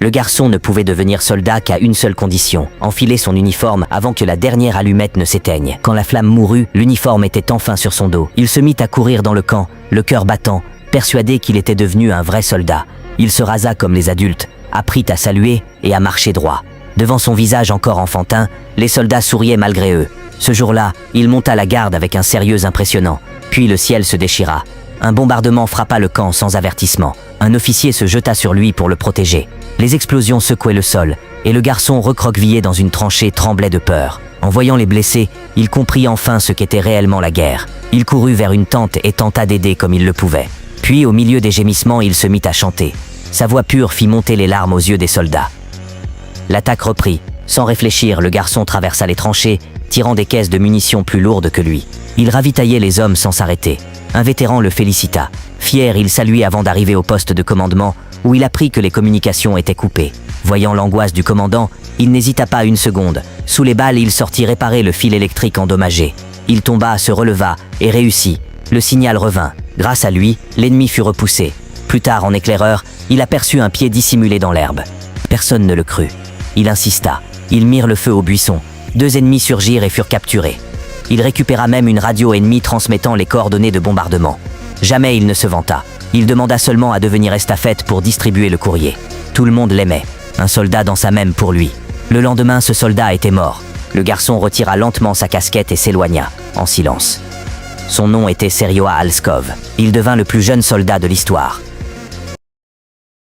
Le garçon ne pouvait devenir soldat qu'à une seule condition, enfiler son uniforme avant que la dernière allumette ne s'éteigne. Quand la flamme mourut, l'uniforme était enfin sur son dos. Il se mit à courir dans le camp, le cœur battant, persuadé qu'il était devenu un vrai soldat. Il se rasa comme les adultes, apprit à saluer et à marcher droit. Devant son visage encore enfantin, les soldats souriaient malgré eux. Ce jour-là, il monta la garde avec un sérieux impressionnant. Puis le ciel se déchira. Un bombardement frappa le camp sans avertissement. Un officier se jeta sur lui pour le protéger. Les explosions secouaient le sol, et le garçon recroquevillé dans une tranchée tremblait de peur. En voyant les blessés, il comprit enfin ce qu'était réellement la guerre. Il courut vers une tente et tenta d'aider comme il le pouvait. Puis, au milieu des gémissements, il se mit à chanter. Sa voix pure fit monter les larmes aux yeux des soldats. L'attaque reprit. Sans réfléchir, le garçon traversa les tranchées, tirant des caisses de munitions plus lourdes que lui. Il ravitaillait les hommes sans s'arrêter. Un vétéran le félicita. Fier, il saluait avant d'arriver au poste de commandement, où il apprit que les communications étaient coupées. Voyant l'angoisse du commandant, il n'hésita pas une seconde. Sous les balles, il sortit réparer le fil électrique endommagé. Il tomba, se releva et réussit. Le signal revint. Grâce à lui, l'ennemi fut repoussé. Plus tard, en éclaireur, il aperçut un pied dissimulé dans l'herbe. Personne ne le crut. Il insista. Ils mirent le feu au buisson. 2 ennemis surgirent et furent capturés. Il récupéra même une radio ennemie transmettant les coordonnées de bombardement. Jamais il ne se vanta. Il demanda seulement à devenir estafette pour distribuer le courrier. Tout le monde l'aimait. Un soldat dansa même pour lui. Le lendemain, ce soldat était mort. Le garçon retira lentement sa casquette et s'éloigna, en silence. Son nom était Serioa Alskov. Il devint le plus jeune soldat de l'histoire.